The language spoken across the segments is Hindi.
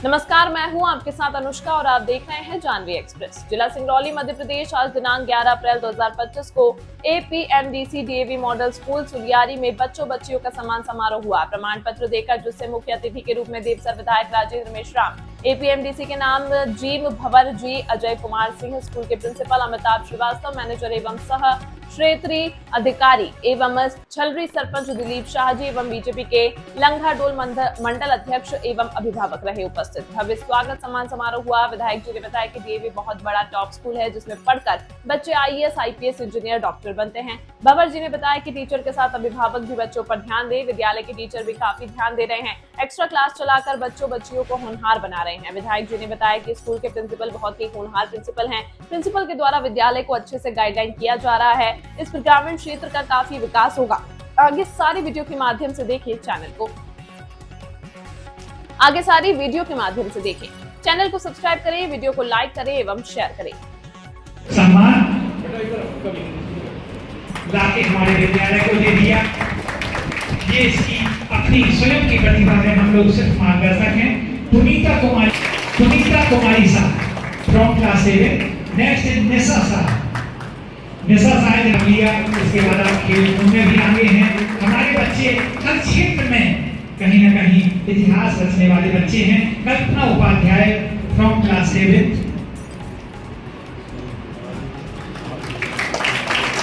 नमस्कार, मैं हूं आपके साथ अनुष्का और आप देख रहे हैं जानवी एक्सप्रेस। जिला सिंगरौली मध्य प्रदेश आज दिनांक 11 अप्रैल 2025 को एपीएमडीसी डीएवी मॉडल स्कूल सुलियारी में बच्चों बच्चियों का सम्मान समारोह हुआ। प्रमाण पत्र देकर जिससे मुख्य अतिथि के रूप में देवसर विधायक राजेंद्र मेश्राम, एपीएमडीसी के नाम जीम भंवर जी, अजय कुमार सिंह, स्कूल के प्रिंसिपल अमिताभ श्रीवास्तव, मैनेजर एवं सह क्षेत्रीय अधिकारी एवं छलरी सरपंच दिलीप शाहजी एवं बीजेपी के लंघाडोल मंडल अध्यक्ष एवं अभिभावक रहे उपस्थित। भव्य स्वागत सम्मान समारोह हुआ। विधायक जी ने बताया कि डीएवी बहुत बड़ा टॉप स्कूल है जिसमें पढ़कर बच्चे आईएएस, आईपीएस, इंजीनियर, डॉक्टर बनते हैं। भंवर जी ने बताया कि टीचर के साथ अभिभावक भी बच्चों पर ध्यान दे। विद्यालय के टीचर भी काफी ध्यान दे रहे हैं, एक्स्ट्रा क्लास चलाकर बच्चों बच्चियों को होनहार बना रहे हैं। विधायक जी ने बताया कि स्कूल के प्रिंसिपल बहुत ही होनहार प्रिंसिपल हैं। प्रिंसिपल के द्वारा विद्यालय को अच्छे से गाइडलाइन किया जा रहा है। इस ग्रामीण क्षेत्र का काफी विकास होगा। आगे सारी वीडियो के माध्यम से देखिए चैनल को, चैनल को सब्सक्राइब करें, वीडियो को लाइक करें एवं शेयर करें। सम्मान लाके हमारे विद्यालय को दे दिया। ये इसकी अपनी स्वयं की प्रतिभा है, हम लोग सिर्फ मार्गदर्शक हैं। पुनीता कुमारी साहब फ्रॉम क्लास 7। नेक्स्ट इज निशा साहब ने लिया। इसके बाद आप खेल में भी आगे हैं। हमारे बच्चे हर क्षेत्र में कहीं न कहीं इतिहास रचने वाले बच्चे हैं। Kalpana Upadhyay from class 7,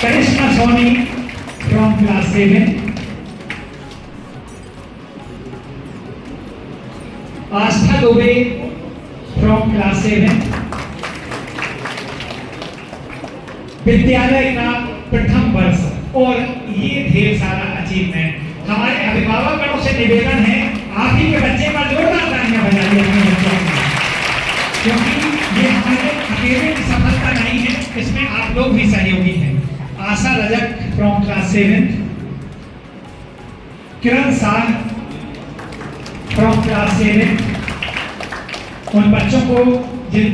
Karishma Soni from class 7, Aastha Dubey from class 7। विद्यालय का प्रथम वर्ष और ये ढेर सारा अचीवमेंट। हमारे अभिभावकों से निवेदन है, आप ही के बच्चे पर जोरदार तालियां बजाइए अपने बच्चों को, क्योंकि ये हमारे अकेले की सफलता नहीं है, इसमें आप लोग भी सहयोगी हैं। Asha Rajak from class 7, Kiran Sah from class 7। उन बच्चों को जिन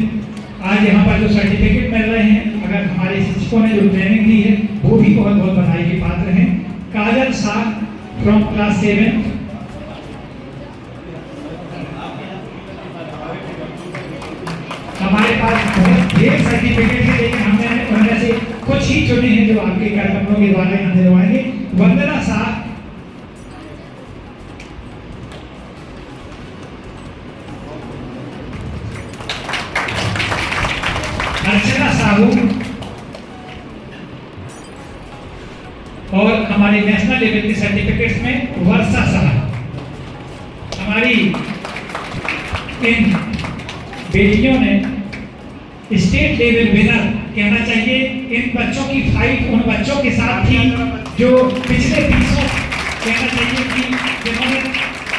आज यहाँ पर जो सर्टिफिकेट मिल रहे हैं, अगर हमारे शिक्षकों ने जो ट्रेनिंग दी है वो भी बहुत बहुत बधाई के पात्र हैं। काजल शाह फ्रॉम क्लास 7, हमारे पास बहुत ढेर सर्टिफिकेट है, लेकिन हमने उनमें से कुछ ही चुने हैं जो आपके कार्यक्रमों के द्वारा यहाँ दिलवाएंगे। वंदना शाह, अर्चना साहू और हमारे नेशनल लेवल के सर्टिफिकेट्स में वर्षा साहब। हमारी इन बेटियों ने स्टेट लेवल विनर कहना चाहिए। इन बच्चों की फाइट उन बच्चों के साथ थी जो पिछले 20 कहना चाहिए कि जिन्होंने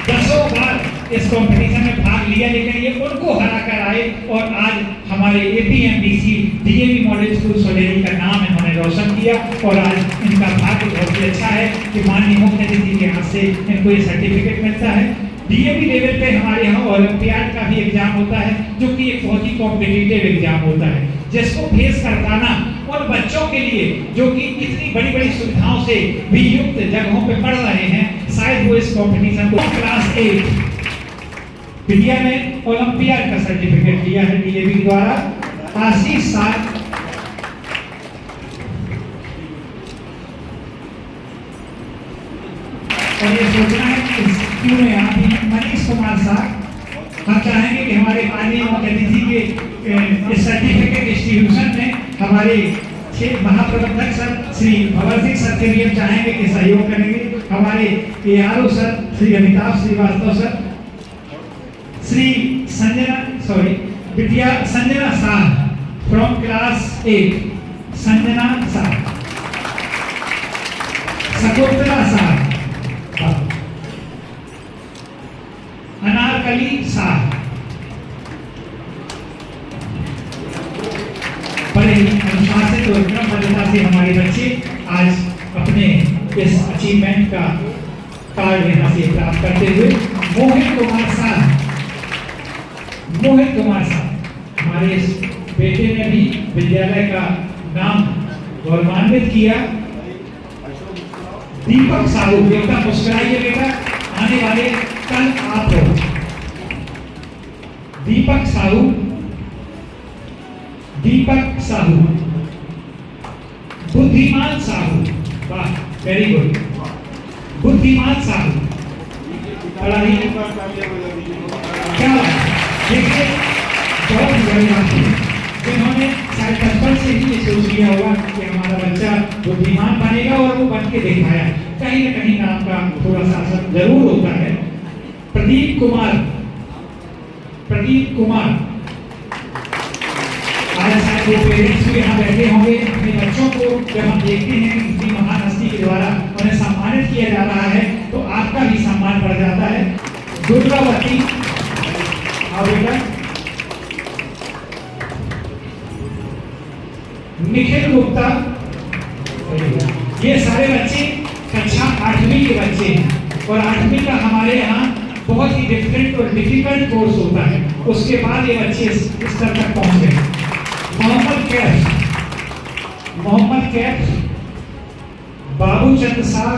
10 बार इस कंपटीशन में भाग लिया, लेकिन ये उनको हरा कर आए और आज हमारे एपीएमडीसी डीएवी मॉडल स्कूल सुलियारी का नाम इन्होंने रोशन किया। और आज इनका भाग्य बहुत ही अच्छा है कि माननीय मुख्य अतिथि के हाथ से इनको ये सर्टिफिकेट मिलता है। डीएवी लेवल पे हमारे यहाँ ओलंपियाड का भी एग्जाम होता है, जो कि एक बहुत ही कॉम्पिटिटिव एग्जाम होता है, जिसको फेस कर पाना उन बच्चों के लिए जो कि इतनी बड़ी बड़ी सुविधाओं से भी युक्त जगहों पे पढ़ रहे हैं, शायद वो इस कॉम्पिटिशन को क्लास 8 विद्या में ओलंपियाड का सर्टिफिकेट लिया है डीएवी द्वारा। आशीष साहब, और ये सोचना है कि क्यों में आप ही मनीष कुमार साहब, हम चाहेंगे कि हमारे माननीय मुख्य अतिथि के इस सर्टिफिकेट डिस्ट्रीब्यूशन में हमारे महाप्रबंधक सर श्री भंवर सिंह सर के भी हम चाहेंगे कि सहयोग करेंगे। हमारे ARO sir Shri Amitabh Srivastava sir, Shri Sanjana Sah from class 8, Sanjana Sah, Shakuntala Sah, Anarkali Sah, बड़े अनुशासित और क्रमबद्धता से हमारे बच्चे आज अपने इस अचीवमेंट का कार्ड यहाँ से प्राप्त करते हुए मोहित कुमार साहब, हमारे इस बेटे ने भी विद्यालय का नाम गौरवान्वित किया। दीपक साहू, बेटा मुस्कुराइए बेटा, आने वाले कल आप हो। दीपक साहू, दीपक साहू, बुद्धिमान साहू, वाह वेरी गुड, बुद्धिमान साहू, बड़ा ही क्या देखिए बहुत बड़ी बात है। जिन्होंने शायद बचपन से ही ये सोच लिया होगा कि हमारा बच्चा बुद्धिमान बनेगा और वो बन के दिखाया, कहीं ना कहीं नाम का थोड़ा सा असर जरूर होता है। प्रदीप कुमार, प्रदीप कुमार, आज शायद वो पेरेंट्स भी यहाँ बैठे होंगे, अपने बच्चों को जब हम देखते हैं किसी महान हस्ती के द्वारा उन्हें सम्मानित किया जा रहा है तो आपका भी सम्मान बढ़ जाता है। दुर्गावती, आओ बेटा, निखिल गुप्ता, ये सारे बच्चे कक्षा 8वीं के बच्चे हैं और 8वीं का हमारे यहाँ बहुत ही डिफरेंट और डिफिकल्ट कोर्स होता है, उसके बाद ये बच्चे इस स्तर तक पहुंच गए। मोहम्मद कैफ, मोहम्मद कैफ, बाबूचंद शाह,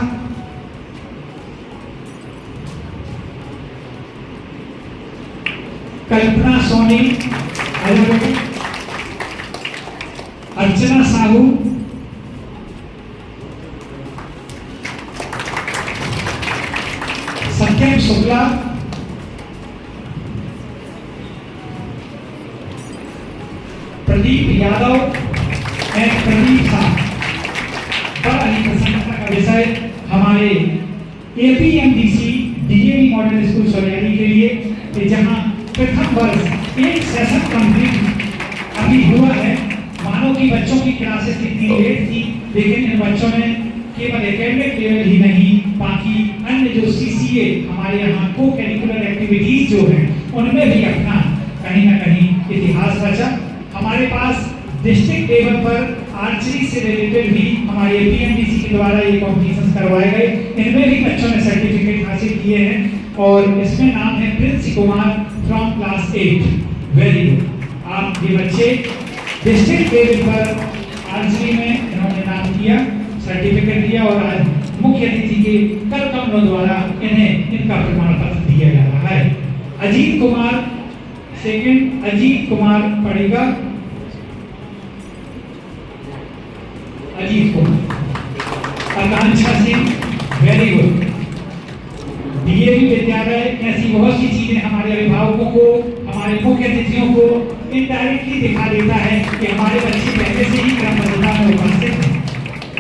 कल्पना सोनी, अर्चना साहू, सत्यम शुक्ला, प्रदीप यादव एंड प्रदीप शाह। बड़ा ही प्रसन्नता का विषय हमारे एपीएमडीसी डीएवी मॉडल स्कूल सुलियारी के लिए कि जहां प्रथम वर्ष एक सेशन कंप्लीट अभी हुआ है। मानो कि बच्चों की क्लासेस कितनी लेट थी, लेकिन इन बच्चों ने केवल एकेडमिक लेवल ही नहीं, बाकी अन्य जो सीसीए हमारे यहाँ को करिकुलर एक्टिविटीज जो हैं उनमें भी अपना कहीं ना कहीं इतिहास रचा। हमारे पास डिस्ट्रिक्ट लेवल पर आर्चरी से रिलेटेड भी हमारे एपीएमडीसी के द्वारा ये कॉम्पिटिशंस करवाए गए, इनमें भी बच्चों ने सर्टिफिकेट हासिल किए हैं और इसमें नाम है Prince Kumar from class 8। Very good, आप ये बच्चे डिस्ट्रिक्ट लेवल पर आर्चरी में इन्होंने नाम किया, सर्टिफिकेट दिया और आज मुख्य अतिथि के कर कमलों द्वारा इन्हें इनका प्रमाण पत्र दिया जा रहा है। अजीत कुमार सेकंड, अजीत कुमार पढ़ेगा, Ajit Kumar. Akanksha Singh, very good. DAV विद्यालय ऐसी बहुत सी चीजें हमारे अभिभावकों को, हमारे मुख्य अतिथियों को इनडायरेक्टली दिखा देता है कि हमारे बच्चे पहले से ही क्रमबद्धता में उपस्थित हैं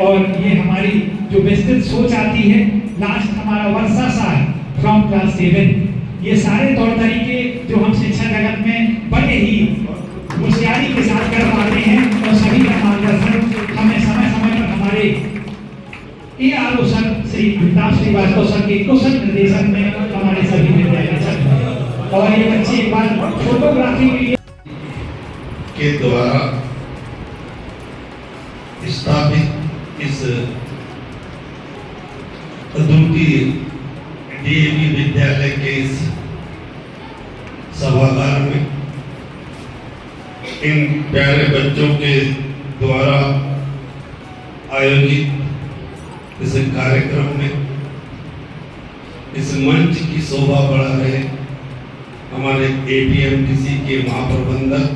और ये हमारी जो विस्तृत सोच आती है। लास्ट हमारा वर्षा साल फ्रॉम क्लास 7, ये सारे तौर तरीके जो हम शिक्षा जगत में बड़े ही होशियारी के साथ कर पाते हैं और सभी का मार्गदर्शन हमें समय समय पर हमारे ARO sir Shri Amitabh Srivastava sir के कुशल निर्देशन में हमारे सभी विद्यालय चलते हैं। और ये बच्चे एक बार फोटोग्राफी के द्वारा स्थापित इस अद्वितीय डीएवी विद्यालय के इस सभागार में इन प्यारे बच्चों के द्वारा आयोजित इस कार्यक्रम में इस मंच की शोभा बढ़ा रहे हमारे एपीएमडीसी के महाप्रबंधक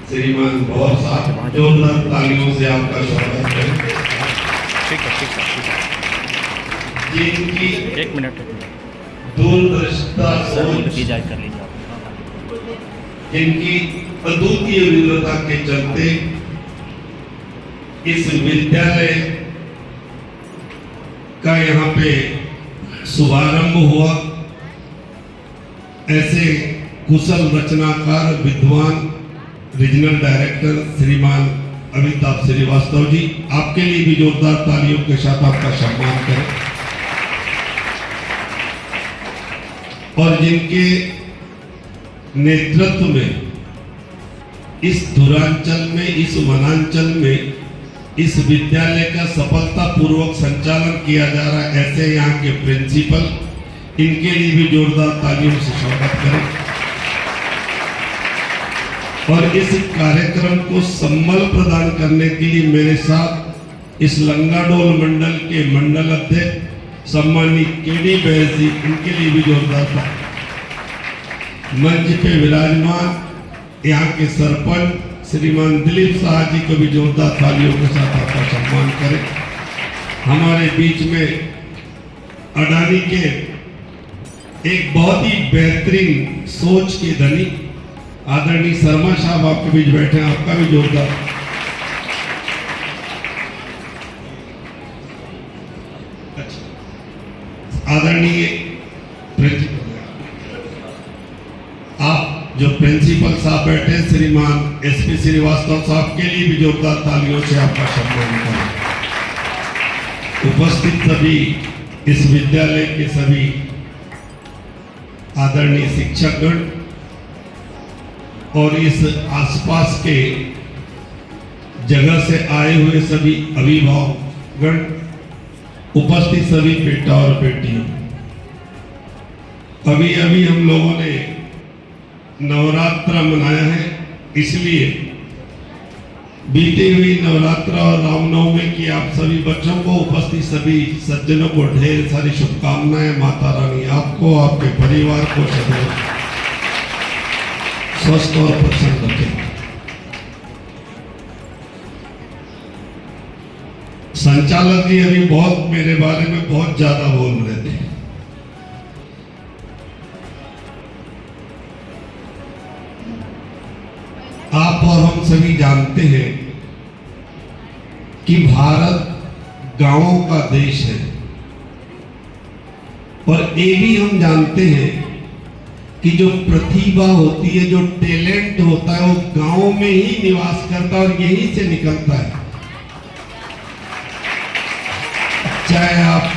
श्रीमान भौर साहब, जोरदार तालियों से आपका स्वागत है। जिनकी एक मिनट दूरदर्शिता सोच, जिनकी अद्वितीय विद्वता के चलते इस विद्यालय का यहाँ पे शुभारंभ हुआ। ऐसे कुशल रचनाकार विद्वान रीजनल डायरेक्टर श्रीमान अमिताभ श्रीवास्तव जी, आपके लिए भी जोरदार तालियों के साथ आपका सम्मान करें। और जिनके नेतृत्व में इस धुरांचल में, इस वनांचल में इस विद्यालय का सफलतापूर्वक संचालन किया जा रहा है, ऐसे यहाँ के प्रिंसिपल, इनके लिए भी जोरदार तालियों से स्वागत करें। और इस कार्यक्रम को सम्मान प्रदान करने के लिए मेरे साथ इस लंगाडोल मंडल के मंडल अध्यक्ष सम्मानित केडी बैस जी, इनके लिए भी जोरदार तालियां। मंच पे विराजमान यहाँ के सरपंच श्रीमान दिलीप शाह जी को भी जोरदार तालियों के साथ आपका सम्मान करें। हमारे बीच में अडानी के एक बहुत ही बेहतरीन सोच के धनी आदरणीय शर्मा साहब आपके बीच बैठे हैं, आपका भी जोरदार। आदरणीय प्रिंसिपल, आप जो प्रिंसिपल साहब बैठे श्रीमान एसपी श्रीवास्तव साहब के लिए भी जोरदार तालियों से आपका सम्मान करें। उपस्थित सभी इस विद्यालय के सभी आदरणीय शिक्षकगण और इस आसपास के जगह से आए हुए सभी अभिभावकगण, उपस्थित सभी बेटा और बेटियों, अभी अभी हम लोगों ने नवरात्र मनाया है, इसलिए बीती हुई नवरात्र और रामनवमी की आप सभी बच्चों को, उपस्थित सभी सज्जनों को ढेर सारी शुभकामनाएं। माता रानी आपको, आपके परिवार को सदैव स्वस्थ और प्रसन्न रखें। संचालक जी अभी बहुत मेरे बारे में बहुत ज्यादा बोल रहे थे। आप और हम सभी जानते हैं कि भारत गांवों का देश है और ये भी हम जानते हैं कि जो प्रतिभा होती है, जो टैलेंट होता है, वो गांव में ही निवास करता है और यहीं से निकलता है। चाहे आप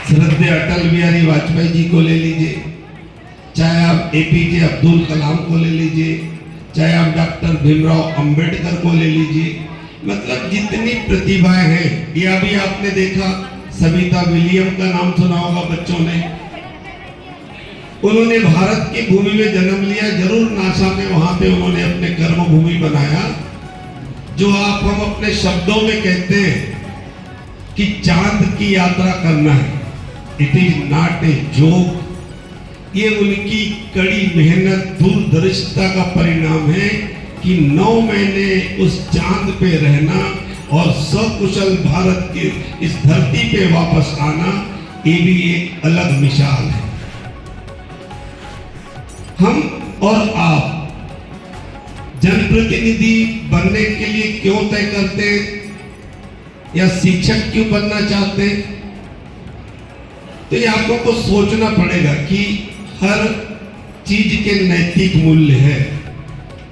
श्रद्धेय अटल बिहारी वाजपेयी जी को ले लीजिए, चाहे आप एपीजे अब्दुल कलाम को ले लीजिए, चाहे आप डॉक्टर भीमराव अंबेडकर को ले लीजिए, मतलब जितनी प्रतिभाएं हैं। या भी आपने देखा सविता विलियम का नाम सुना होगा बच्चों ने, उन्होंने भारत की भूमि में जन्म लिया, जरूर नासा में वहां पे उन्होंने अपने कर्म भूमि बनाया। जो आप हम अपने शब्दों में कहते हैं कि चांद की यात्रा करना है, it is not a joke. ये उनकी कड़ी मेहनत, दूरदर्शिता का परिणाम है कि 9 महीने उस चांद पे रहना और सकुशल भारत की इस धरती पे वापस आना, ये भी एक अलग मिसाल है। हम और आप जनप्रतिनिधि बनने के लिए क्यों तय करते हैं या शिक्षक क्यों बनना चाहते हैं, तो ये आप लोगों को सोचना पड़ेगा कि हर चीज के नैतिक मूल्य है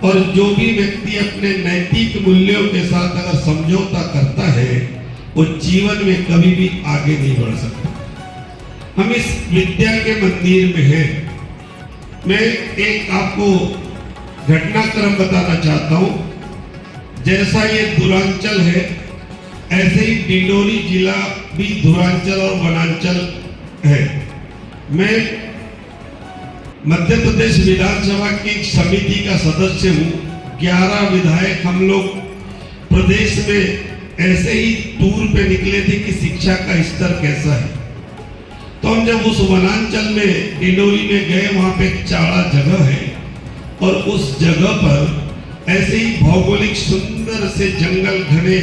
और जो भी व्यक्ति अपने नैतिक मूल्यों के साथ अगर समझौता करता है वो जीवन में कभी भी आगे नहीं बढ़ सकता। हम इस विद्या के मंदिर में हैं। मैं एक आपको घटनाक्रम बताना चाहता हूं। जैसा ये धुरांचल है, ऐसे ही डिंडोरी जिला भी धुरांचल और वनांचल है। मैं मध्य प्रदेश विधानसभा की समिति का सदस्य हूँ। 11 विधायक हम लोग प्रदेश में ऐसे ही टूर पे निकले थे कि शिक्षा का स्तर कैसा है। तो हम जब उस वनांचल में डिंडोरी में गए, वहां पे एक चाड़ा जगह है और उस जगह पर ऐसे ही भौगोलिक सुंदर से जंगल घने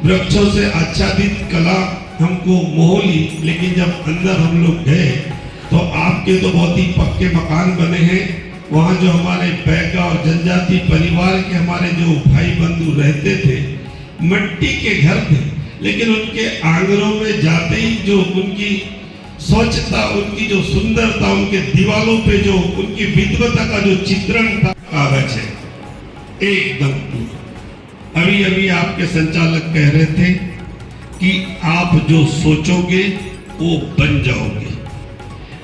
वृक्षों से आच्छादित कला हमको मोह ली। लेकिन जब अंदर हम लोग गए तो आपके तो बहुत ही पक्के मकान बने हैं। वहाँ जो हमारे बैगा और जनजाति परिवार के हमारे जो भाई बंधु रहते थे, मिट्टी के घर थे, लेकिन उनके आंगनों में जाते ही जो उनकी स्वच्छता, उनकी जो सुंदरता, उनके दीवारों पे जो उनकी विद्वता का जो चित्रण था, कागज है एकदम। अभी अभी आपके संचालक कह रहे थे कि आप जो सोचोगे वो बन जाओगे।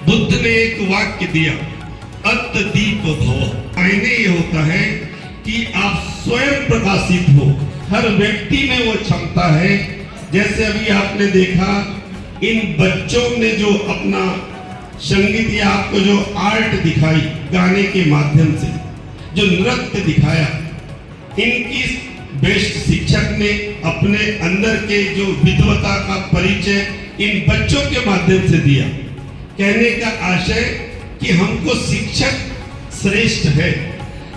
बुद्ध ने एक वाक्य दिया, अत दीप भव। मायने ये होता है कि आप स्वयं प्रकाशित हो। हर व्यक्ति में वो क्षमता है। जैसे अभी आपने देखा इन बच्चों ने जो अपना संगीत या आपको जो आर्ट दिखाई गाने के माध्यम से, जो नृत्य दिखाया, इनकी बेस्ट शिक्षक ने अपने अंदर के जो विद्वता का परिचय इन बच्चों के माध्यम से दिया। कहने का आशय कि हमको शिक्षक श्रेष्ठ है।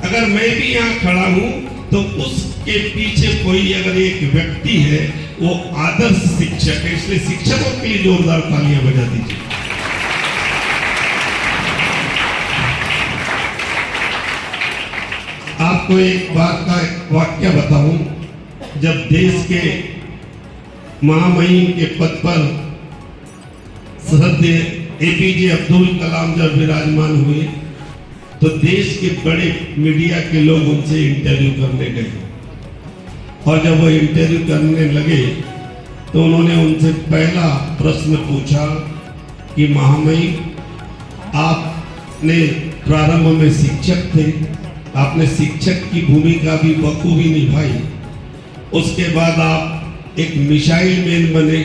अगर मैं भी यहाँ खड़ा हूँ तो उसके पीछे कोई अगर एक व्यक्ति है वो आदर्श शिक्षक है, इसलिए शिक्षकों के लिए जोरदार तालियां बजा दीजिए। आपको एक बात का वाक्य बताऊं, जब देश के महामहिम के पद पर श्रद्धेय APJ अब्दुल कलाम जब विराजमान हुए तो देश के बड़े मीडिया के लोग उनसे इंटरव्यू करने गए, और जब वो इंटरव्यू करने लगे तो उन्होंने उनसे पहला प्रश्न पूछा कि महामहिम आपने प्रारंभ में शिक्षक थे, आपने शिक्षक की भूमिका भी बखूबी निभाई, उसके बाद आप एक मिसाइल मैन बने,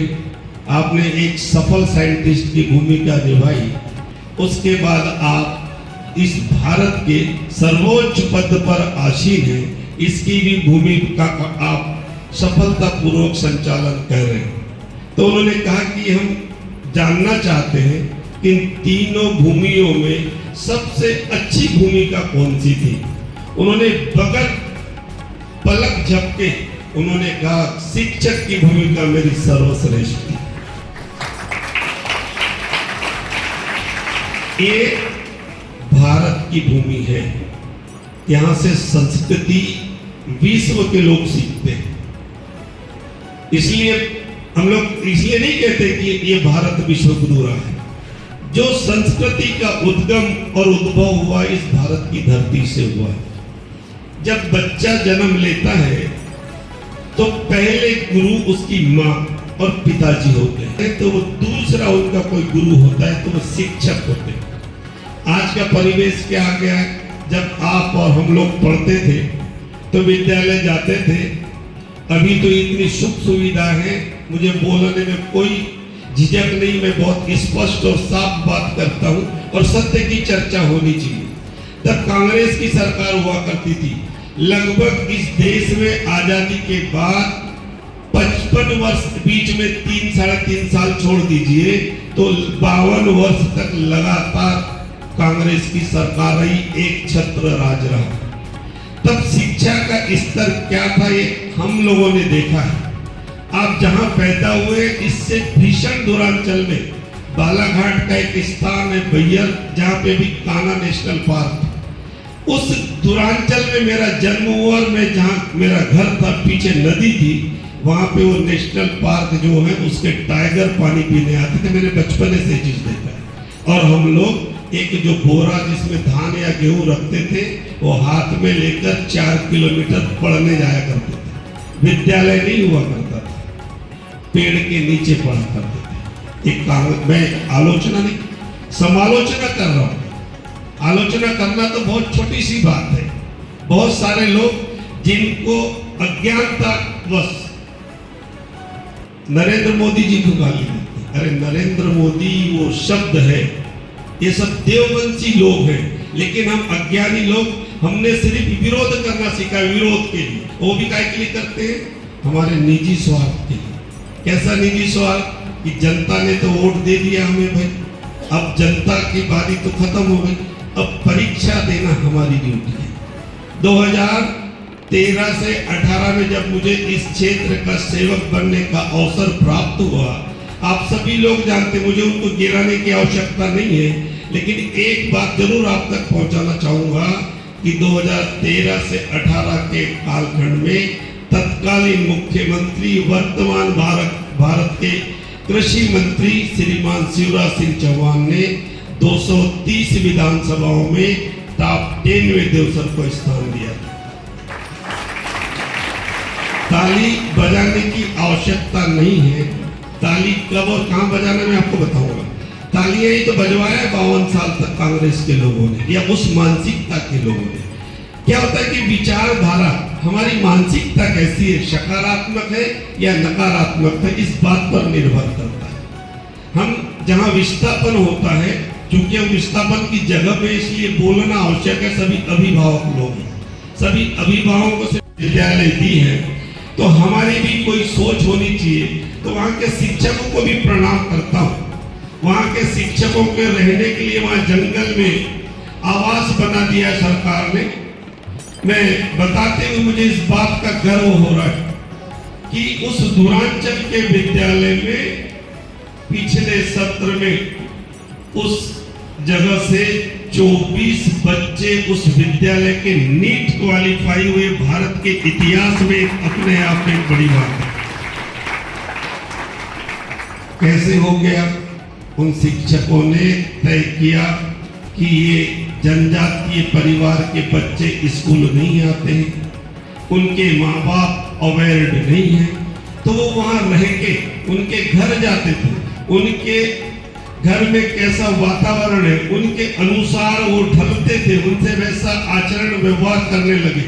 आपने एक सफल साइंटिस्ट की भूमिका निभाई, उसके बाद आप इस भारत के सर्वोच्च पद पर आसीन हैं, इसकी भी भूमिका का आप सफलतापूर्वक संचालन कर रहे हैं। तो उन्होंने कहा कि हम जानना चाहते हैं कि इन तीनों भूमियों में सबसे अच्छी भूमिका कौन सी थी। उन्होंने बगल पलक झपके उन्होंने कहा शिक्षक की भूमिका मेरी सर्वश्रेष्ठ थी। ये भारत की भूमि है, यहां से संस्कृति विश्व के लोग सीखते हैं। इसलिए हम लोग इसलिए नहीं कहते कि ये भारत विश्व गुरु रहा है। जो संस्कृति का उद्गम और उद्भव हुआ इस भारत की धरती से हुआ है। जब बच्चा जन्म लेता है तो पहले गुरु उसकी माँ और पिताजी होते हैं, तो वो दूसरा उनका कोई गुरु होता है तो वो शिक्षक होते हैं। आज का परिवेश क्या आ गया है, जब आप और हम लोग पढ़ते थे तो विद्यालय जाते थे, अभी तो इतनी सुख सुविधा है, मुझे बोलने में कोई झिझक नहीं, मैं बहुत स्पष्ट और साफ बात करता हूँ और सत्य की चर्चा होनी चाहिए। तब कांग्रेस की सरकार हुआ करती थी, लगभग इस देश में आजादी के बाद 55 वर्ष, बीच में 3-3.5 साल छोड़ दीजिए तो 52 वर्ष तक लगातार कांग्रेस की सरकार रही, एक छत्र राज रहा। तब शिक्षा का स्तर क्या था ये हम लोगों ने देखा है। आप जहां पैदा हुए इससे भीषण दूरांचल में बालाघाट का एक स्थान है बैयर, जहां पे भी कान्हा नेशनल पार्क, उस दूरांचल में मेरा जन्म हुआ और मैं जहां मेरा घर था पीछे नदी थी, वहां पे वो नेशनल पार्क जो है उसके टाइगर पानी पीने आते थे। मैंने बचपन से चीज देखा है। और हम लोग एक जो बोरा जिसमें धान या गेहूं रखते थे वो हाथ में लेकर 4 किलोमीटर पढ़ने जाया करते थे। विद्यालय नहीं हुआ करता था, पेड़ के नीचे पढ़ा करते थे। एक मैं आलोचना नहीं, समालोचना कर रहा हूं। आलोचना करना तो बहुत छोटी सी बात है। बहुत सारे लोग जिनको अज्ञानता वश नरेंद्र मोदी जी को गाली देते, अरे नरेंद्र मोदी वो शब्द है, ये सब देववंशी लोग हैं, लेकिन हम अज्ञानी लोग, हमने सिर्फ विरोध करना सीखा, विरोध के लिए। वो भी काय के लिए करते हैं, हमारे निजी स्वार्थ के लिए। कैसा निजी स्वार्थ कि जनता ने तो वोट दे दिया हमें भाई, अब जनता की बारी तो खत्म हो गई, अब परीक्षा देना हमारी ड्यूटी है। 2013 से 18 में जब मुझे इस क्षेत्र का सेवक बनने का अवसर प्राप्त हुआ, आप सभी लोग जानते, मुझे उनको गिराने की आवश्यकता नहीं है, लेकिन एक बात जरूर आप तक पहुंचाना चाहूंगा कि 2013 से 18 के कालखंड में तत्कालीन मुख्यमंत्री, वर्तमान भारत के कृषि मंत्री श्रीमान शिवराज सिंह चौहान ने 230 विधानसभाओं में टॉप 10 में देवसर को स्थान दिया। ताली बजाने की आवश्यकता नहीं है। ताली कब और कहां बजाना मैं आपको बताऊंगा। तालियां ही तो बजवाया है 52 साल तक कांग्रेस के लोगों ने, या उस मानसिकता के लोगों ने। क्या होता है कि विचारधारा, हमारी मानसिकता कैसी है, सकारात्मक है या नकारात्मक है, इस बात पर निर्भर करता है। हम जहां विस्थापन होता है, क्योंकि हम विस्थापन की जगह पे इसलिए बोलना आवश्यक है, सभी अभिभावक लोग हैं, सभी अभिभावकों से विद्यालय दी है, तो हमारी भी कोई सोच होनी चाहिए। तो वहां के शिक्षकों को भी प्रणाम करता हूं। वहाँ के शिक्षकों के रहने के लिए वहाँ जंगल में आवास बना दिया सरकार ने। मैं बताते हुए मुझे इस बात का गर्व हो रहा है कि उस दूरांचल के विद्यालय में पिछले सत्र में उस जगह से 24 बच्चे उस विद्यालय के नीट क्वालिफाई हुए। भारत के इतिहास में अपने आप में बड़ी बात है। कैसे हो गया? उन शिक्षकों ने तय किया कि ये जनजातीय परिवार के बच्चे स्कूल नहीं आते हैं, उनके माँ बाप अवेयर्ड नहीं है, तो वो वहाँ रह के उनके घर जाते थे। उनके घर में कैसा वातावरण है उनके अनुसार वो ढलते थे, उनसे वैसा आचरण व्यवहार करने लगे।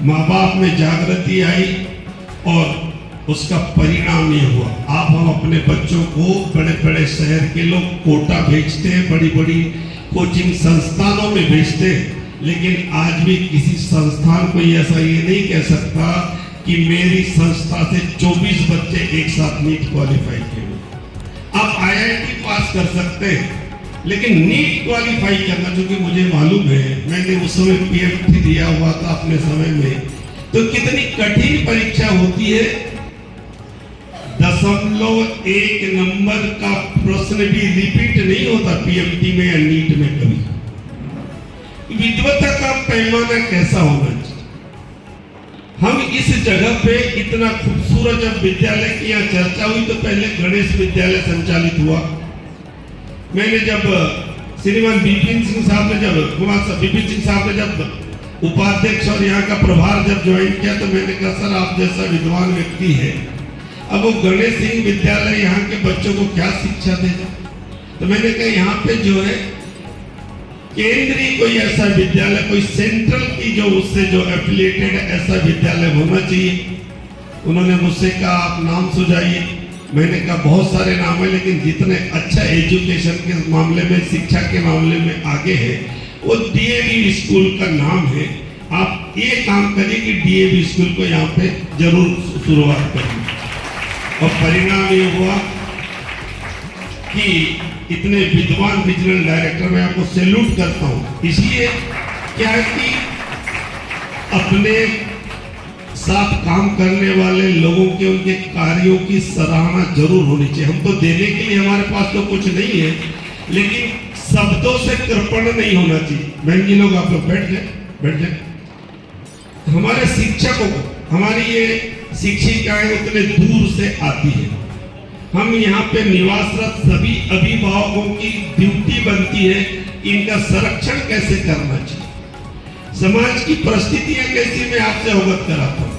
माँ बाप में जागृति आई और उसका परिणाम ये हुआ। आप हम अपने बच्चों को बड़े बड़े शहर के लोग कोटा भेजते हैं, बड़ी बड़ी कोचिंग संस्थानों में भेजते हैं, लेकिन आज भी किसी संस्थान को ऐसा ये नहीं कह सकता कि मेरी संस्था से 24 बच्चे एक साथ नीट क्वालिफाई किए। आप IIT पास कर सकते हैं, लेकिन नीट क्वालिफाई करना, जो कि मुझे मालूम है, मैंने उस समय PMT दिया हुआ था अपने समय में, तो कितनी कठिन परीक्षा होती है। 0.1 नंबर का प्रश्न भी रिपीट नहीं होता PMT में या नीट में कभी। विद्वता का पैमाना कैसा होना चाहिए? हम इस जगह पे इतना खूबसूरत, जब विद्यालय की यहाँ चर्चा हुई तो पहले गणेश विद्यालय संचालित हुआ। मैंने जब श्रीमान विपिन सिंह साहब ने जब उपाध्यक्ष और यहाँ का प्रभार जब ज्वाइन किया तो मैंने कहा सर आप जैसा विद्वान व्यक्ति है, अब वो गणेश सिंह विद्यालय यहाँ के बच्चों को क्या शिक्षा देगा? तो मैंने कहा यहाँ पे जो है केंद्रीय कोई ऐसा विद्यालय, कोई सेंट्रल की जो उससे जो एफिलिएटेड ऐसा विद्यालय होना चाहिए। उन्होंने मुझसे कहा आप नाम सुझाइए। मैंने कहा बहुत सारे नाम है, लेकिन जितने अच्छा एजुकेशन के मामले में, शिक्षा के मामले में आगे है वो DAV स्कूल का नाम है। आप ये काम करिए कि DAV स्कूल को यहाँ पे जरूर शुरुआत करिए। और परिणाम ये हुआ कि इतने विद्वान रीजनल डायरेक्टर, मैं आपको सैल्यूट करता हूँ। इसलिए क्या है कि अपने साथ काम करने वाले लोगों के, उनके कार्यों की सराहना जरूर होनी चाहिए। हम तो देने के लिए हमारे पास तो कुछ नहीं है, लेकिन शब्दों से कृपण नहीं होना चाहिए। बहन जी लोग, आप लोग बैठ जाए। हमारे शिक्षकों को, हमारी ये शिक्षिकाएं उतने दूर से आती है। हम यहाँ पे निवासरत सभी अभिभावकों की ड्यूटी बनती है इनका संरक्षण कैसे करना चाहिए। समाज की परिस्थितियां कैसी, मैं आपसे अवगत कराता हूँ।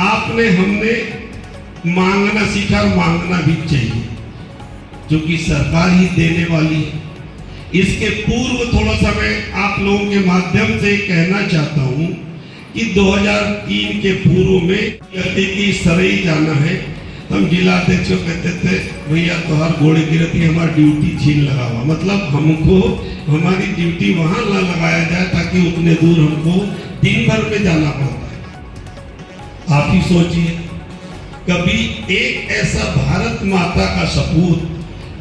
आपने, हमने मांगना सीखा, मांगना भी चाहिए, जो कि सरकार ही देने वाली है। इसके पूर्व थोड़ा सा मैं आप लोगों के माध्यम से कहना चाहता हूँ कि 2003 के पूर्व में की सरई जाना है, हम जिलाध्यक्ष को कहते थे भैया तो हर घोड़े की रहती हमारी ड्यूटी छीन लगा हुआ। मतलब हमको हमारी ड्यूटी वहां न लगाया जाए ताकि उतने दूर हमको दिन भर में जाना पड़ता है। आप ही सोचिए, कभी एक ऐसा भारत माता का सपूत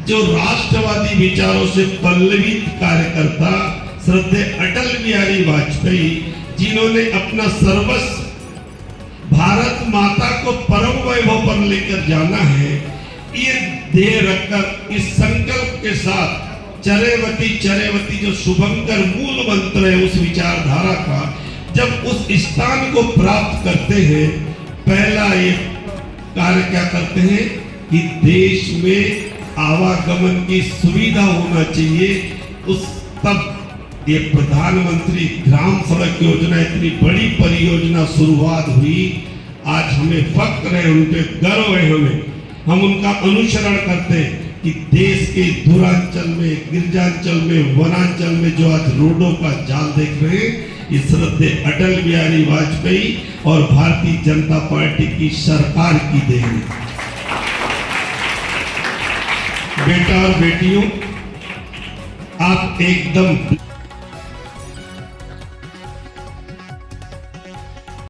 जो राष्ट्रवादी विचारों से पल्लवित कार्यकर्ता श्रद्धेय अटल बिहारी वाजपेयी, जिन्होंने अपना सर्वस्व भारत माता को परम वैभव पर लेकर जाना है, ये ध्येय रखकर इस संकल्प के साथ चरेवती चरेवती जो शुभंकर मूल मंत्र है उस विचारधारा का, जब उस स्थान को प्राप्त करते हैं, पहला ये कार्य क्या करते हैं कि देश में आवागमन की सुविधा होना चाहिए। उस तब ये प्रधानमंत्री ग्राम सड़क योजना, इतनी बड़ी परियोजना शुरुआत हुई। आज हमें फक्र है, उन पे गर्व है, हम उनका अनुसरण करते हैं कि देश के दूरांचल में, गिरजांचल में, वनांचल में जो आज रोडों का जाल देख रहे हैं, ये श्रद्धेय अटल बिहारी वाजपेयी और भारतीय जनता पार्टी की सरकार की देन है। बेटा और बेटियों, आप एकदम